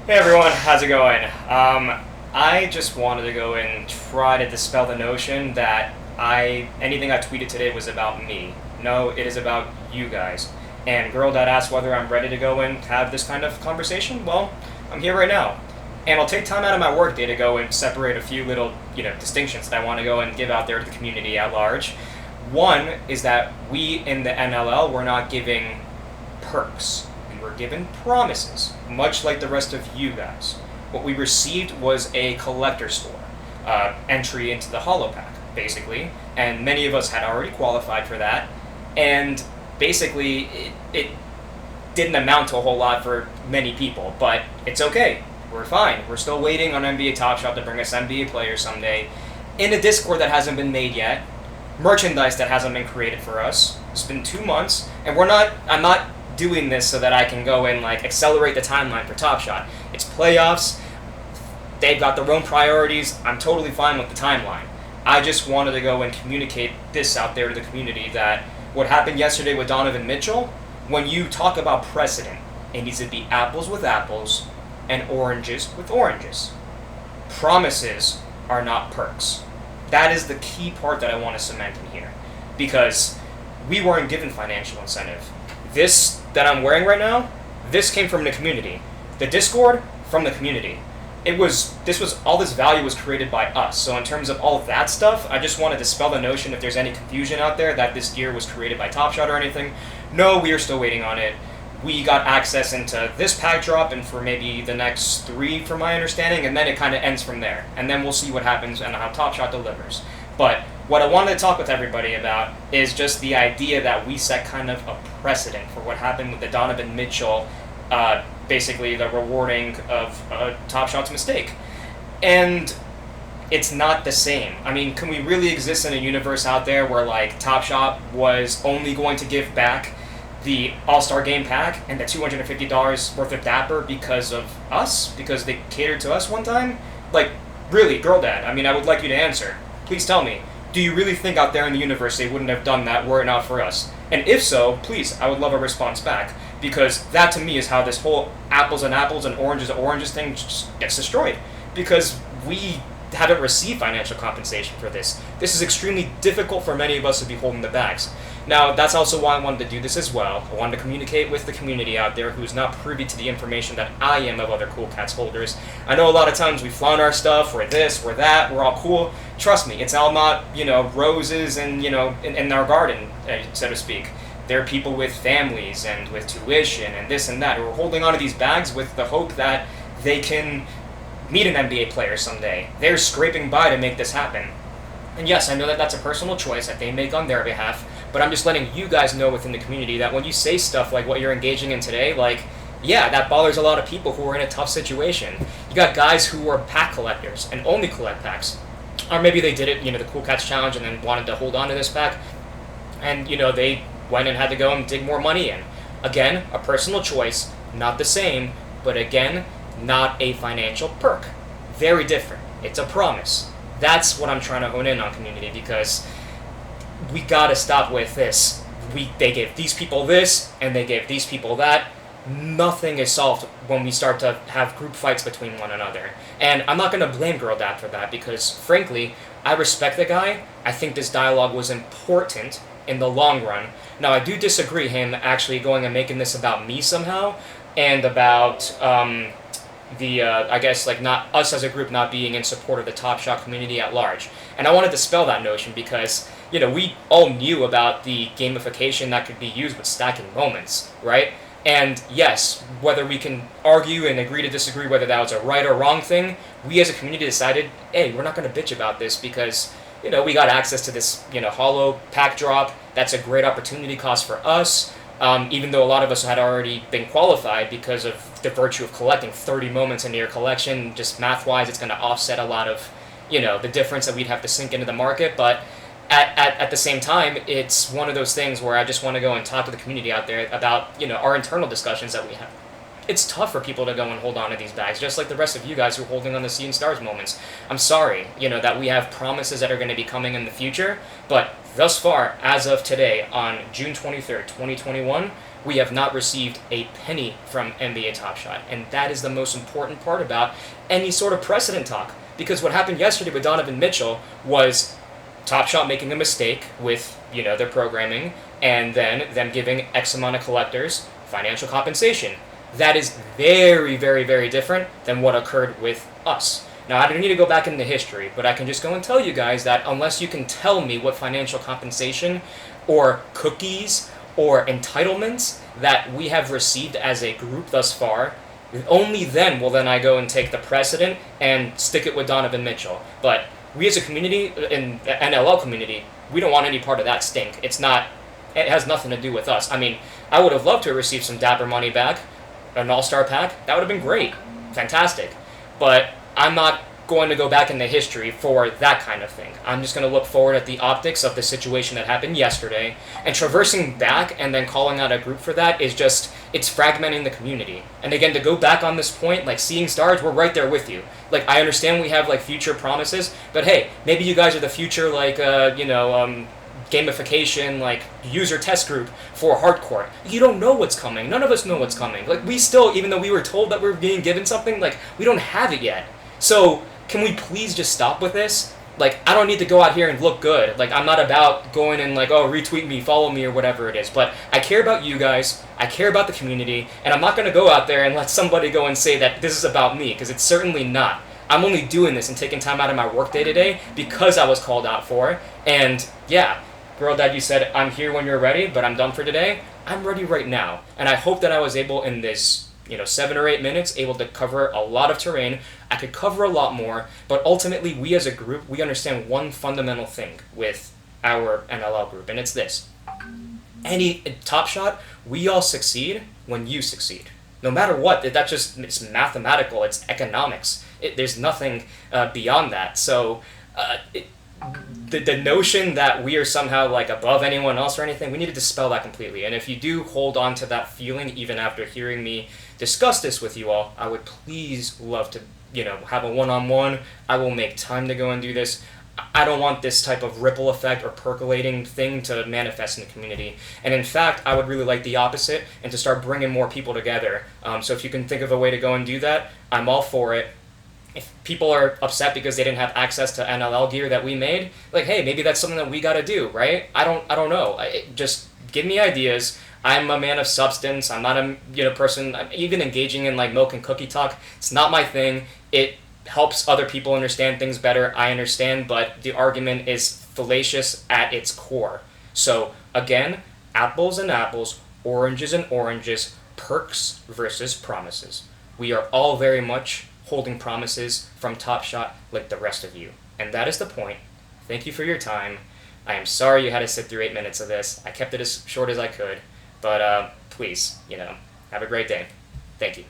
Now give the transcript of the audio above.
Hey everyone, how's it going? I just wanted to go and try to dispel the notion that anything I tweeted today was about me. No, it is about you guys. And girl that asked whether I'm ready to go and have this kind of conversation, well, I'm here right now. And I'll take time out of my workday to go and separate a few little, distinctions that I want to go and give out there to the community at large. One is that we in the NLL, we're not giving perks. We were given promises, much like the rest of you guys. What we received was a collector store entry into the Hollow Pack, basically, and many of us had already qualified for that. And basically, it didn't amount to a whole lot for many people, but it's okay. We're fine. We're still waiting on NBA Top Shot to bring us NBA players someday. In a Discord that hasn't been made yet, merchandise that hasn't been created for us. It's been 2 months, and I'm not doing this so that I can go and like accelerate the timeline for Top Shot. It's playoffs. They've got their own priorities. I'm totally fine with the timeline. I just wanted to go and communicate this out there to the community that what happened yesterday with Donovan Mitchell, when you talk about precedent, it needs to be apples with apples and oranges with oranges. Promises are not perks. That is the key part that I want to cement in here. Because we weren't given financial incentive. This that I'm wearing right now, this came from the community. The Discord, from the community. All this value was created by us. So in terms of all of that stuff, I just want to dispel the notion if there's any confusion out there that this gear was created by Top Shot or anything. No, we are still waiting on it. We got access into this pack drop and for maybe the next 3 from my understanding, and then it kind of ends from there. And then we'll see what happens and how Top Shot delivers. But what I wanted to talk with everybody about is just the idea that we set kind of a precedent for what happened with the Donovan Mitchell, basically the rewarding of Top Shot's mistake. And it's not the same. I mean, can we really exist in a universe out there where like Top Shot was only going to give back the All-Star Game pack and the $250 worth of Dapper because of us? Because they catered to us one time? Like, really, girl dad, I mean, I would like you to answer. Please tell me, do you really think out there in the universe they wouldn't have done that were it not for us? And if so, please, I would love a response back. Because that to me is how this whole apples and oranges thing just gets destroyed. Because we haven't received financial compensation for this. This is extremely difficult for many of us to be holding the bags. Now, that's also why I wanted to do this as well. I wanted to communicate with the community out there who's not privy to the information that I am of other Cool Cats holders. I know a lot of times we flaunt our stuff, we're this, we're that, we're all cool. Trust me, it's all not, roses and, in our garden, so to speak. There are people with families and with tuition and this and that who are holding onto these bags with the hope that they can meet an NBA player someday. They're scraping by to make this happen. And yes, I know that that's a personal choice that they make on their behalf, but I'm just letting you guys know within the community that when you say stuff like what you're engaging in today, like, yeah, that bothers a lot of people who are in a tough situation. You got guys who are pack collectors and only collect packs. Or maybe they did it, the Cool Cats Challenge and then wanted to hold on to this pack, and, they went and had to go and dig more money in. Again, a personal choice, not the same, but again, not a financial perk. Very different. It's a promise. That's what I'm trying to hone in on, community, because we gotta stop with this. They gave these people this, and they gave these people that. Nothing is solved when we start to have group fights between one another. And I'm not gonna blame Girl Dad for that, because frankly, I respect the guy. I think this dialogue was important in the long run. Now, I do disagree him actually going and making this about me somehow, and about I guess, like, not us as a group not being in support of the Top Shot community at large. And I wanted to dispel that notion because, we all knew about the gamification that could be used with stacking moments, right? And yes, whether we can argue and agree to disagree whether that was a right or wrong thing, we as a community decided, hey, we're not going to bitch about this because, we got access to this, hollow pack drop. That's a great opportunity cost for us. Even though a lot of us had already been qualified because of the virtue of collecting 30 moments into your collection, just math-wise, it's going to offset a lot of, the difference that we'd have to sink into the market. But at the same time, it's one of those things where I just want to go and talk to the community out there about, our internal discussions that we have. It's tough for people to go and hold on to these bags, just like the rest of you guys who are holding on to Seeing Stars moments. I'm sorry, that we have promises that are going to be coming in the future, but thus far, as of today, on June 23rd, 2021, we have not received a penny from NBA Top Shot. And that is the most important part about any sort of precedent talk. Because what happened yesterday with Donovan Mitchell was Top Shot making a mistake with, their programming, and then them giving X amount of collectors financial compensation. That is very, very, very different than what occurred with us. Now, I don't need to go back into history, but I can just go and tell you guys that unless you can tell me what financial compensation or cookies or entitlements that we have received as a group thus far, only then will I go and take the precedent and stick it with Donovan Mitchell. But we as a community, in the NLL community, we don't want any part of that stink. It has nothing to do with us. I mean, I would have loved to have received some Dapper money back, an All-Star pack. That would have been great. Fantastic. But I'm not going to go back into history for that kind of thing. I'm just going to look forward at the optics of the situation that happened yesterday, and traversing back and then calling out a group for that is just, it's fragmenting the community. And again, to go back on this point, like Seeing Stars, we're right there with you. Like, I understand we have, like, future promises, but hey, maybe you guys are the future, like, gamification, like, user test group for hardcore. You don't know what's coming. None of us know what's coming. Like, we still, even though we were told that we're being given something, like, we don't have it yet. So, can we please just stop with this? Like, I don't need to go out here and look good. Like, I'm not about going and like, oh, retweet me, follow me, or whatever it is. But I care about you guys, I care about the community, and I'm not going to go out there and let somebody go and say that this is about me, because it's certainly not. I'm only doing this and taking time out of my work day today because I was called out for it. And yeah, Girl Dad, you said, I'm here when you're ready, but I'm done for today. I'm ready right now. And I hope that I was able in this 7 or 8 minutes, able to cover a lot of terrain. I could cover a lot more, but ultimately, we as a group, we understand one fundamental thing with our NLL group, and it's this. Any Top Shot, we all succeed when you succeed. No matter what, it's mathematical, it's economics. There's nothing beyond that. So, the notion that we are somehow like above anyone else or anything, we need to dispel that completely. And if you do hold on to that feeling, even after hearing me discuss this with you all, I would please love to, have a one-on-one. I will make time to go and do this. I don't want this type of ripple effect or percolating thing to manifest in the community. And in fact, I would really like the opposite and to start bringing more people together. So if you can think of a way to go and do that, I'm all for it. If people are upset because they didn't have access to NLL gear that we made, like, hey, maybe that's something that we got to do, right? I don't know. Just give me ideas. I'm a man of substance. I'm not a person. Even engaging in like milk and cookie talk, it's not my thing. It helps other people understand things better. I understand, but the argument is fallacious at its core. So again, apples and apples, oranges and oranges, perks versus promises. We are all very much holding promises from Top Shot like the rest of you. And that is the point. Thank you for your time. I am sorry you had to sit through 8 minutes of this. I kept it as short as I could. But please, have a great day. Thank you.